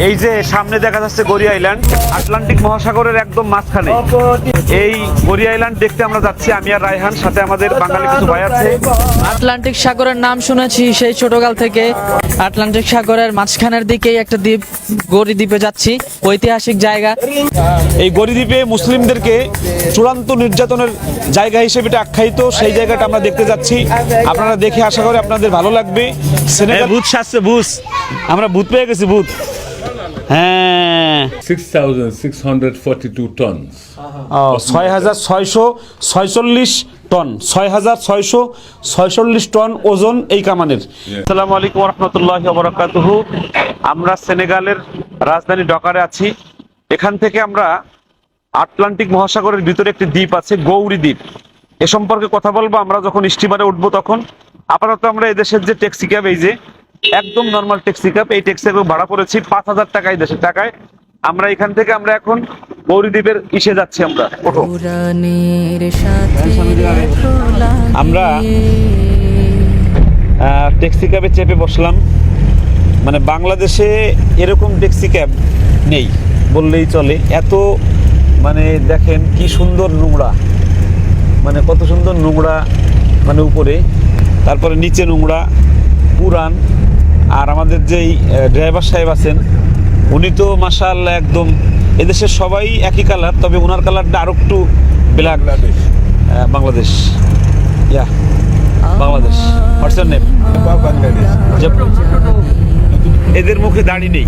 এই যে সামনে দেখা যাচ্ছে গড়িয়া আইল্যান্ড, আটলান্টিক মহাসাগরের একদম মাঝখানে এই গড়িয়া আইল্যান্ড দেখতে আমরা যাচ্ছি। আমি আর রায়হান, সাথে আমাদের বাঙালি কিছু ভাই আছে। আটলান্টিক সাগরের নাম শুনেছি সেই ছোটকাল থেকে। আটলান্টিক সাগরের মাঝখানের দিকেই একটা দ্বীপ, গড়ি দ্বীপে যাচ্ছি, ঐতিহাসিক জায়গা। এই গড়ি দ্বীপে মুসলিমদেরকে চূড়ান্ত নির্যাতনের জায়গা হিসেবে এটা আখ্যায়িত, সেই জায়গাটা আমরা দেখতে যাচ্ছি। আপনারা দেখে আশা করি আপনাদের ভালো লাগবে। সেনেগাল ভূত সাজছে, ভূত, আমরা ভূত পেয়ে গেছি, ভূত। হ্যাঁ, 6,642 tons. 6,646 টন, 6,646 টন ওজন এই কামানের। আসসালামু আলাইকুম রহমতুল্লাহি ওয়া বারাকাতুহু। আমরা সেনেগালের রাজধানী ডকারে আছি। এখান থেকে আমরা আটলান্টিক মহাসাগরের ভিতরে একটি দ্বীপ আছে, গৌরী দ্বীপ, এ সম্পর্কে কথা বলবো আমরা যখন স্টিমারে উঠবো তখন। আপাতত আমরা এদেশের যে ট্যাক্সি ক্যাব, এই যে একদম নর্মাল ট্যাক্সি ক্যাব, এই ট্যাক্সি ক্যাব ভাড়া পড়েছি 5,000 টাকা এই দেশের টাকায়। আমরা এখান থেকে আমরা এখন গৌরী দ্বীপের ইসে যাচ্ছি। আমরা ওঠো, আমরা ট্যাক্সি ক্যাবে চেপে বসলাম। মানে বাংলাদেশে এরকম ট্যাক্সি ক্যাব নেই বললেই চলে। এত মানে দেখেন কি সুন্দর নোংরা, মানে কত সুন্দর নোংরা, মানে উপরে, তারপরে নিচে নোংরা, পুরান। আর আমাদের যেই ড্রাইভার সাহেব আছেন উনি তো মাশাআল্লাহ একদম, এদেশের সবাই একই কালার, তবে ওনার কালারটা আরো একটু black. Bangladesh, yeah Bangladesh. What's your name? এদের মুখে দাড়ি নেই,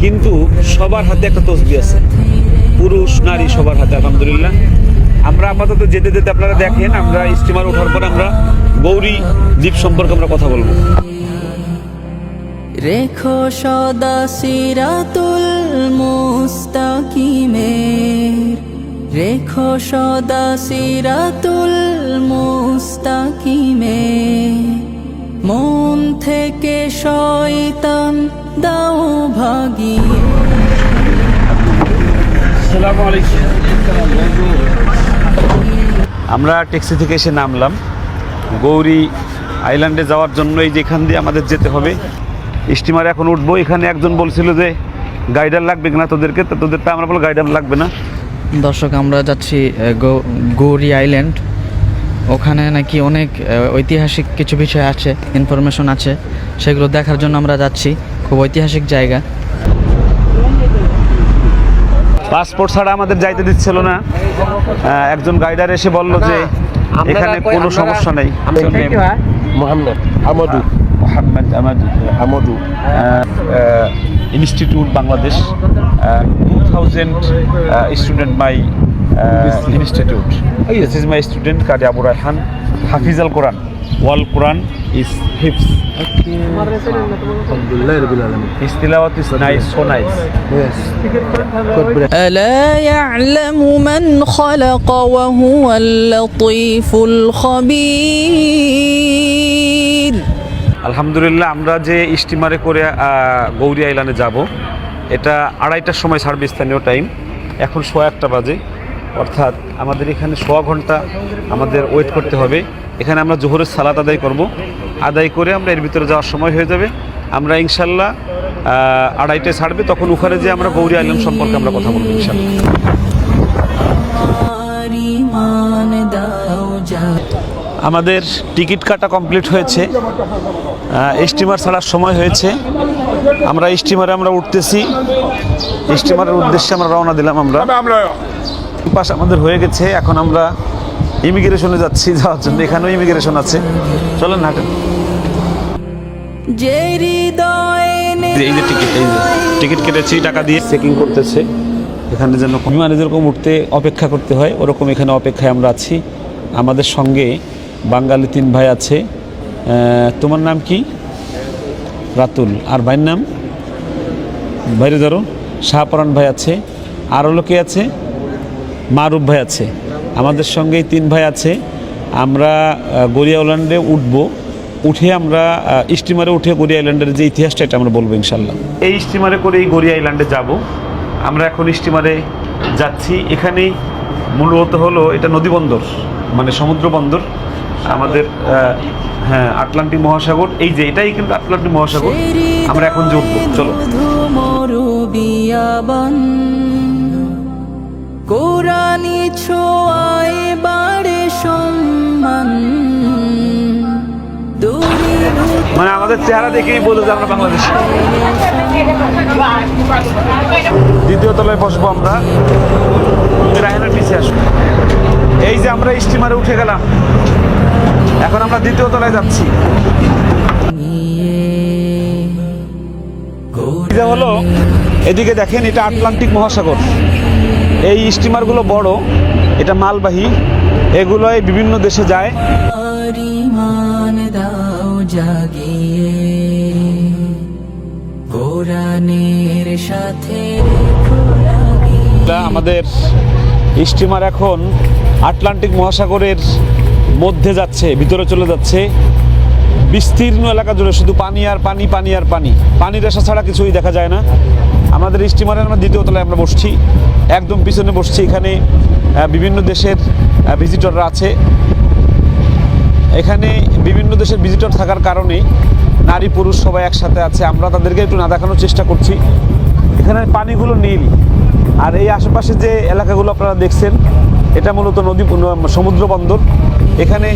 কিন্তু সবার হাতে একটা তসবিহ আছে, পুরুষ নারী সবার হাতে আলহামদুলিল্লাহ। আমরা আপাতত যেতে যেতে আপনারা দেখেন, আমরা স্টিমার ওঠার পর আমরা গৌরী দ্বীপ সম্পর্কে আমরা কথা বলবো। রেখো সদা সিরাতুল মুস্তাকিমের, রেখো সদা সিরাতুল মুস্তাকিমের, মন থেকে শয়তান দাও ভাগিয়ে। আসসালামু আলাইকুম। আমরা ট্যাক্সি থেকে এসে নামলাম গৌরী আইল্যান্ডে যাওয়ার জন্য। এই যেখান দিয়ে আমাদের যেতে হবে, স্টিমারে এখন উঠবো। এখানে একজন বলছিল যে গাইডার লাগবে কিনা তোদেরকে, তো তোদেরটা আমরা বলবো গাইডার লাগবে না। দর্শক, আমরা যাচ্ছি গৌরী আইল্যান্ড। ওখানে নাকি অনেক ঐতিহাসিক কিছু বিষয় আছে, ইনফরমেশন আছে, সেগুলো দেখার জন্য আমরা যাচ্ছি। খুব ঐতিহাসিক জায়গা। পাসপোর্ট ছাড়া আমাদের যাইতে দিচ্ছিল না। একজন গাইডার এসে বলল যে এখানে কোনো সমস্যা নেই। Mohammad Amadu, Mohammad Amadu, institute Bangladesh, 2000 student my institute. This is my student কারি আবু রায়হান, হাফিজ আল কোরআন, ওয়াল কোরআন ইজ হিফজ। আলহামদুলিল্লাহ রাব্বিল আলামিন। His tilawat is nice, so nice. Yes. ألا يعلم من خلق وهو اللطيف الخبير। আলহামদুলিল্লাহ, আমরা যে স্টিমারে করে গৌরী আইল্যান্ডে যাব, এটা 2:30টার সময় ছাড়বে স্থানীয় টাইম। এখন 1:15 বাজে, অর্থাৎ আমাদের এখানে 1.5 ঘন্টা আমাদের ওয়েট করতে হবে। এখানে আমরা জোহরের সালাত আদায় করব, আদায় করে আমরা এর ভিতরে যাওয়ার সময় হয়ে যাবে। আমরা ইনশাল্লাহ 2:30টায় ছাড়বে, তখন ওখানে যে আমরা গৌরী আইল্যান্ড সম্পর্কে আমরা কথা বলবো ইনশাল্লাহ। আমাদের টিকিট কাটা কমপ্লিট হয়েছে, স্টিমার ছাড়ার সময় হয়েছে। আমরা স্টিমারে আমরা উঠতেছি, স্টিমারের উদ্দেশ্যে আমরা রওনা দিলাম। আমরা পাস আমাদের হয়ে গেছে, এখন আমরা ইমিগ্রেশনে যাচ্ছি যাওয়ার জন্য। এখানেও ইমিগ্রেশন আছে, চলেন হাঁটেন। এই যে টিকিট, এই যে টিকিট কেটেছি টাকা দিয়ে, চেকিং করতেছে এখানে, যেন বিমানে যেরকম উঠতে অপেক্ষা করতে হয় ওরকম এখানে অপেক্ষায় আমরা আছি। আমাদের সঙ্গে বাঙালি 3 ভাই আছে। তোমার নাম কি? রাতুল। আর ভাইয়ের নাম? বাইরে ধরো। শাহপরান ভাই আছে। আর হলো কে আছে? মারুফ ভাই আছে। আমাদের সঙ্গে 3 ভাই আছে। আমরা গড়িয়া আইল্যান্ডে উঠবো, উঠে আমরা স্টিমারে উঠে গড়িয়া আইল্যান্ডের যে ইতিহাসটা এটা আমরা বলবো ইনশাল্লাহ। এই স্টিমারে করে এই গড়িয়া আইল্যান্ডে যাব। আমরা এখন স্টিমারে যাচ্ছি। এখানেই মূলত হলো এটা নদী বন্দর, মানে সমুদ্র বন্দর আমাদের। হ্যাঁ, আটলান্টিক মহাসাগর, এই যে এটাই কিন্তু আটলান্টিক মহাসাগর। আমরা এখন যে উঠবো, চলো। পাবন কোরআনি ছোঁয়ায় বাড়ে সম্মান মানে আমাদের চেহারা দেখেই বলে যে আমরা বাংলাদেশি। দ্বিতীয় তলায় বসবো আমরা, রায়হানের পিছিয়ে আসবো। এই যে আমরা স্টিমারে উঠে গেলাম, এখন আমরা দ্বিতীয় তলায় যাচ্ছি। এটা হলো, এদিকে দেখেন, এটা আটলান্টিক মহাসাগর। এই স্টিমারগুলো বড়, এটা মালবাহী, এগুলোই বিভিন্ন দেশে যায়। ইমান দাও জাগিয়ে কোরআনের সাথে এটা আমাদের স্টিমার এখন আটলান্টিক মহাসাগরের মধ্যে যাচ্ছে, ভিতরে চলে যাচ্ছে। বিস্তীর্ণ এলাকা জুড়ে শুধু পানি আর পানি, পানি আর পানি, পানির আশা ছাড়া কিছুই দেখা যায় না। আমাদের স্টিমারে আমরা দ্বিতীয় তলায় আমরা বসছি, একদম পিছনে বসছি। এখানে বিভিন্ন দেশের ভিজিটররা আছে। এখানে বিভিন্ন দেশের ভিজিটর থাকার কারণে নারী পুরুষ সবাই একসাথে আছে। আমরা তাদেরকে একটু না দেখানোর চেষ্টা করছি। এখানে পানিগুলো নীল, আর এই আশেপাশে যে এলাকাগুলো আপনারা দেখছেন, এটা মূলত নদী, সমুদ্র বন্দর। এখানে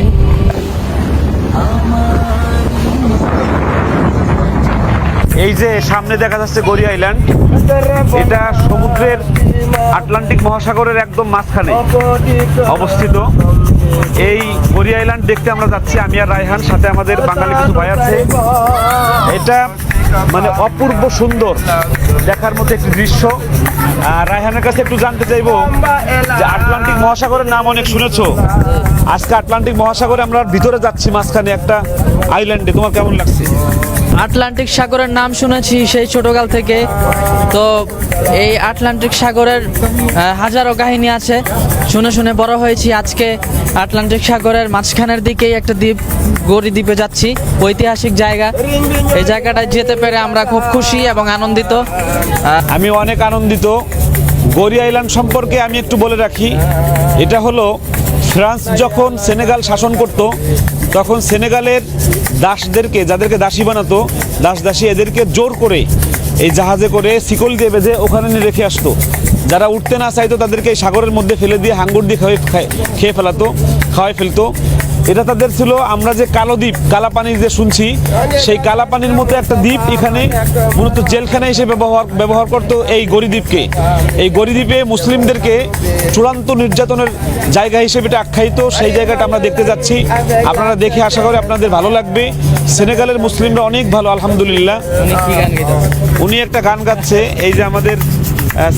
এই যে সামনে দেখা যাচ্ছে গড়ি আইল্যান্ড, এটা সমুদ্রের আটলান্টিক মহাসাগরের একদম মাঝখানে অবস্থিত। এই গড়ি আইল্যান্ড দেখতে আমরা যাচ্ছি, আমি আর রায়হান, সাথে আমাদের বাঙালি কিছু ভাই আছে। এটা মানে অপূর্ব সুন্দর দেখার মতো একটি দৃশ্য। রায়হানের কাছে একটু জানতে চাইবো যে আটলান্টিক মহাসাগরের নাম অনেক শুনেছো, আজকে আটলান্টিক মহাসাগরে আমরা ভিতরে যাচ্ছি, মাঝখানে একটা আইল্যান্ডে। তোমার কেমন লাগছে? আটলান্টিক সাগরের নাম শুনেছি সেই ছোটকাল থেকে। তো এই আটলান্টিক সাগরের হাজারো কাহিনী আছে, শুনে শুনে বড় হয়েছি। আজকে আটলান্টিক সাগরের মাঝখানের দিকেই একটা দ্বীপ, গড়ি দ্বীপে যাচ্ছি, ঐতিহাসিক জায়গা। এই জায়গাটায় যেতে পেরে আমরা খুব খুশি এবং আনন্দিত। আমি অনেক আনন্দিত। গড়ি আইল্যান্ড সম্পর্কে আমি একটু বলে রাখি, এটা হলো ফ্রান্স যখন সেনেগাল শাসন করত, তখন সেনেগালের দাসদেরকে, যাদেরকে দাসী বানাতো, দাসী, এদেরকে জোর করে এই জাহাজে করে শিকল দিয়ে বেঁধে ওখানে নিয়ে রেখে আসতো। যারা উঠতে না চাইতো তাদেরকে এই সাগরের মধ্যে ফেলে দিয়ে হাঙ্গুর দিয়ে খাওয়াই ফেলতো। এটা তাদের ছিল, আমরা যে কালো দ্বীপ, কালাপানি যে শুনছি, সেই কালাপানির মতো একটা দ্বীপ এখানে মূলত জেলখানা হিসেবে ব্যবহার করতো এই গড়ি দ্বীপকে। এই গড়ি দ্বীপে মুসলিমদেরকে চূড়ান্ত নির্যাতনের জায়গা হিসেবে এটা আখ্যায়িত। সেই জায়গাটা আমরা দেখতে যাচ্ছি, আপনারা দেখে আশা করি আপনাদের ভালো লাগবে। সেনেগালের মুসলিমরা অনেক ভালো, আলহামদুলিল্লাহ। উনি একটা গান গাচ্ছে, এই যে আমাদের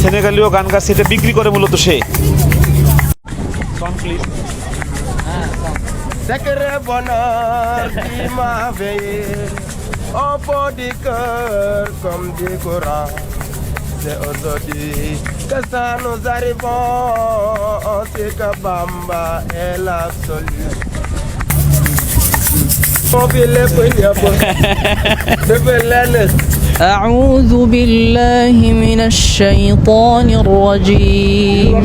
সেনেগালীয় গান গাচ্ছে, এটা বিক্রি করে মূলত সে। Sekere bonheur qui m'a veillé au fond du cœur comme du Coran. C'est aujourd'hui que ça nous arrivons, c'est que Bamba est l'absolu. أعوذ بالله من الشيطان الرجيم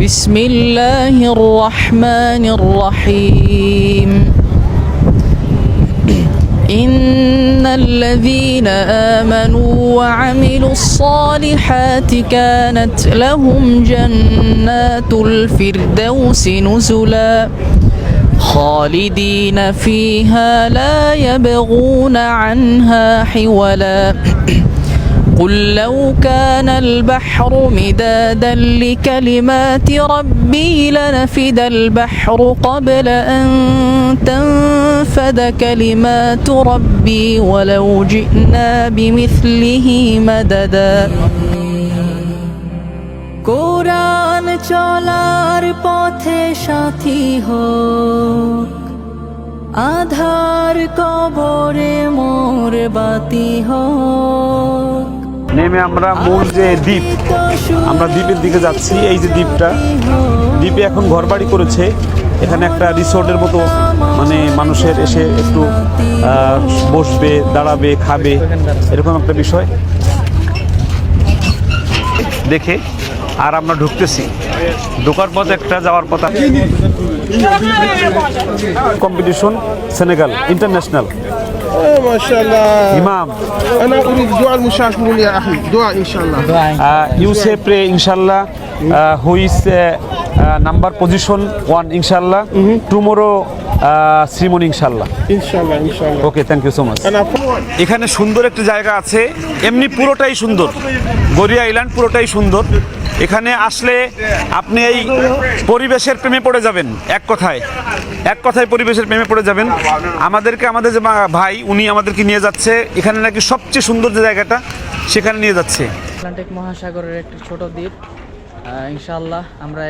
بسم الله الرحمن الرحيم إن الذين آمنوا وعملوا الصالحات كانت لهم جنات الفردوس نزلا خالدين فيها لا يبغون عنها حولا قل لو كان البحر مدادا لكلمات ربي لنفد البحر قبل أن تنفد كلمات ربي ولو جئنا بمثله مددا কোরআন চলার পথে সাথী হোক, আধার কবরে মোর বাতি হোক। নেমে আমরা মূল যে দ্বীপ, আমরা দ্বীপের দিকে যাচ্ছি। এই যে দ্বীপটা, দ্বীপে এখন ঘরবাড়ি করেছে। এখানে একটা রিসোর্টের মতো, মানে মানুষের এসে একটু বসবে, দাঁড়াবে, খাবে, এরকম একটা বিষয় দেখে আর আমরা ঢুকতেছি। ঢোকার পথ একটা, যাওয়ার পথ কম্পিটিশন, সেনেগাল ইন্টারন্যাশনাল। ما شاء الله. ইমাম انا اريد دعاء المشاهدين يا اخي دعاء ان شاء الله. you say pray inshallah who is number position 1 inshallah tomorrow ceremony inshallah. ان شاء الله ان شاء الله. Okay thank you so much. انا এখানে সুন্দর একটা জায়গা আছে, এমনি পুরোটাই সুন্দর, গড়িয়া আইল্যান্ড পুরোটাই সুন্দর। এখানে আসলে আপনি এই পরিবেশের প্রেমে পড়ে যাবেন, এক কথায় পরিবেশের প্রেমে পড়ে যাবেন। আমাদের যে ভাই উনি আমাদেরকে নিয়ে যাচ্ছে, এখানে নাকি সবচেয়ে সুন্দর যে জায়গাটা সেখানে নিয়ে যাচ্ছে। আটলান্টিক মহাসাগরের একটি ছোট দ্বীপ। ইনশাআল্লাহ আমরা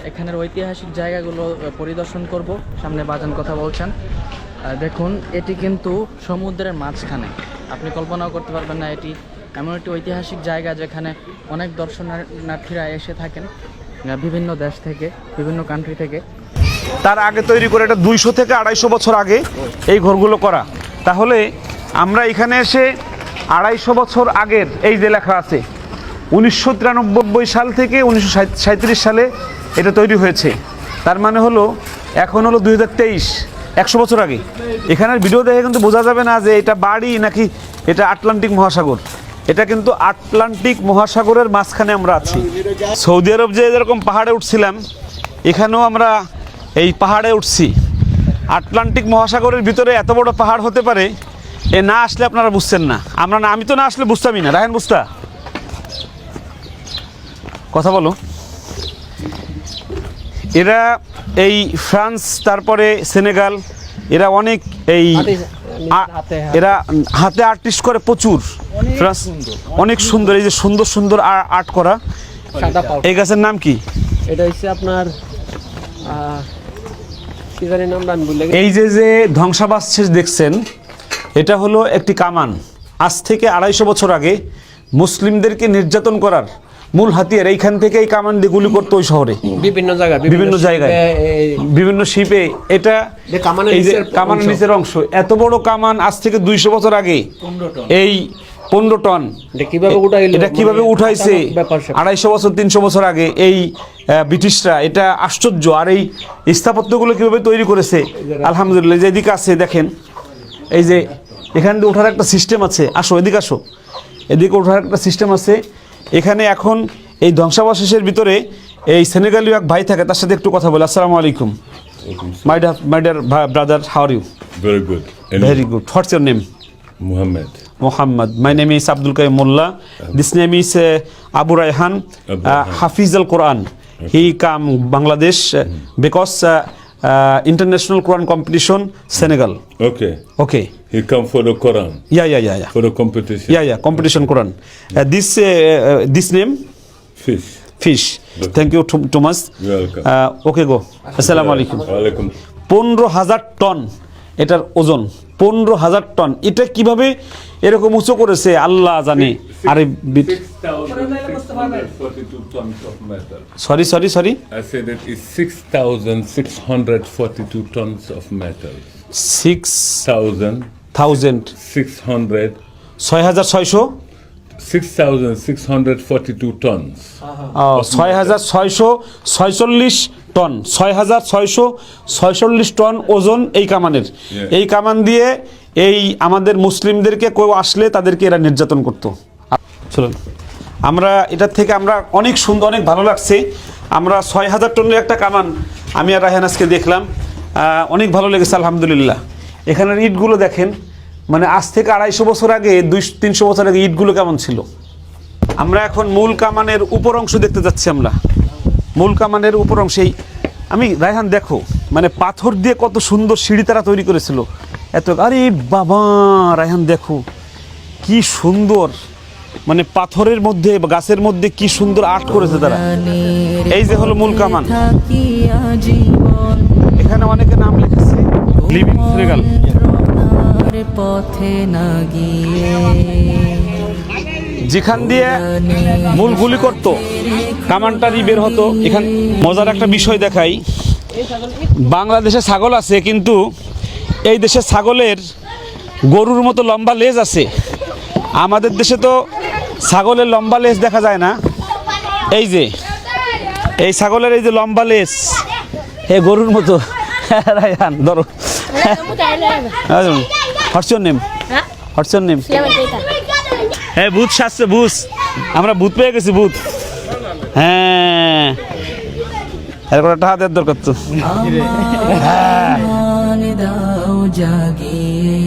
এখানের ঐতিহাসিক জায়গাগুলো পরিদর্শন করব। সামনে বাজান কথা বলছেন। দেখুন এটি কিন্তু সমুদ্রের মাঝখানে, আপনি কল্পনাও করতে পারবেন না এটি এমন একটি ঐতিহাসিক জায়গা যেখানে অনেক দর্শনার্থীরা এসে থাকেন বিভিন্ন দেশ থেকে, বিভিন্ন কান্ট্রি থেকে। তার আগে তৈরি করে, এটা 200 থেকে 250 বছর আগে এই ঘরগুলো করা। তাহলে আমরা এখানে এসে 250 বছর আগের, এই যে লেখা আছে 1993 সাল থেকে 1937 সালে এটা তৈরি হয়েছে। তার মানে হলো এখন হলো 2023, 100 বছর আগে। এখানের ভিডিও দেখে কিন্তু বোঝা যাবে না যে এটা বাড়ি নাকি এটা আটলান্টিক মহাসাগর। এটা কিন্তু আটলান্টিক মহাসাগরের মাঝখানে আমরা আছি। সৌদি আরব যে যেরকম পাহাড়ে উঠছিলাম, এখানেও আমরা এই পাহাড়ে উঠছি। আটলান্টিক মহাসাগরের ভিতরে এত বড় পাহাড় হতে পারে, এ না আসলে আপনারা বুঝছেন না। আমি তো না আসলে বুঝতামই না। রাহেন বুঝতা, কথা বলো। এরা এই ফ্রান্স, তারপরে সেনেগাল, এরা অনেক এরা হাতে আর্টিস্ট করে প্রচুর। ফ্রান্স অনেক সুন্দর, এই যে সুন্দর সুন্দর আর্ট করা। এই গাছের নাম কি? এটা হচ্ছে আপনার কি জানি নামটা আমি ভুলে গেছি। এই যে ধ্বংসাবশেষ দেখছেন, এটা হলো একটি কামান। আজ থেকে 250 বছর আগে মুসলিমদেরকে নির্যাতন করার মূল হাতিয়ার এইখান থেকে এই কামান দিয়ে গুলি করতো ওই শহরে, বিভিন্ন জায়গায় বিভিন্ন শিপে। এটা এই যে কামানের নিচের অংশ, এত বড় কামান আজ থেকে 200 বছর আগে এই 15 টন এটা কিভাবে উঠাইছে 250 বছর 300 বছর আগে এই ব্রিটিশরা। এটা আশ্চর্য। আর এই স্থাপত্যগুলো কিভাবে তৈরি করেছে আলহামদুলিল্লাহ। যে এদিকে আছে দেখেন, এই যে এখান দিয়ে ওঠার একটা সিস্টেম আছে। আসো এদিকে আসো, এদিকে ওঠার একটা সিস্টেম আছে। এখানে এখন এই ধ্বংসাবশেষের ভিতরে এই সেনেগালীয় এক ভাই থাকে, তার সাথে একটু কথা বলি। আসসালামু আলাইকুম। My dear brother, how are you? Very good. Very good. What's your name? Muhammad. My name is Abdul Qayyum Mullah. This name is Abu Rayhan, Hafiz al-Quran. He come Bangladesh because international Quran competition, Senegal. Okay. He come for the Quran. Yeah. For the competition. Yeah. Competition Quran. This name? Fish. Okay. Thank you too much. Welcome. Okay, go. Assalamu alaikum. Walaikum. 15,000 ton এটার ওজন, 15,000 ton. এটা কিভাবে এরকম উঁচু করেছে আল্লাহ জানে। আরে 6,642 tons of metal. Sorry I said that it's 6,642 tons of metal. 6,642 tons. 6,646 ton, 6,646 ton ওজন এই কামানের। এই কামান দিয়ে এই আমাদের মুসলিমদেরকে কেউ আসলে তাদেরকে এরা নির্যাতন করতো। চলুন আমরা এটার থেকে আমরা অনেক সুন্দর, অনেক ভালো লাগছে। আমরা 6,000 টনের একটা কামান আমি আর রায়হান আজকে দেখলাম, অনেক ভালো লেগেছে আলহামদুলিল্লাহ। এখানের ইটগুলো দেখেন, মানে আজ থেকে 250 বছর আগে, 200-300 বছর আগে ইটগুলো কেমন ছিল। আমরা এখন মূল কামানের উপর অংশ দেখতে যাচ্ছি। আমরা মূল কামানের উপর অংশেই রায়হান দেখো, মানে পাথর দিয়ে কত সুন্দর সিঁড়ি তারা তৈরি করেছিল এত। আরে বাবা রায়হান দেখো কি সুন্দর, মানে পাথরের মধ্যে গাছের মধ্যে কি সুন্দর আর্ট করেছে তারা। এই যে হলো মূল কামান। এখানে অনেকে নাম লিখেছে, লিভিং সেনেগাল। পথে না গিয়ে যেখান দিয়ে মূল গুলি করতো কামানটারই বের হতো। এখান মজার একটা বিষয় দেখাই, বাংলাদেশে ছাগল আছে কিন্তু এই দেশে ছাগলের গরুর মতো লম্বা লেজ আছে। আমাদের দেশে তো ছাগলের লম্বা লেজ দেখা যায় না। এই যে এই ছাগলের এই যে লম্বা লেজ, গরুর মতো। রায়হান ধরো, হোয়াটস ইওর নেম? হ্যাঁ হোয়াটস ইওর নেম? সুলেমান চৈতান হ্যাঁ ভূত শাস্ত্রে ভূত, আমরা ভূত পেয়ে গেছি ভূত। হ্যাঁ এরকম একটা হাতের দরকার তো। মান দাও জাগিয়ে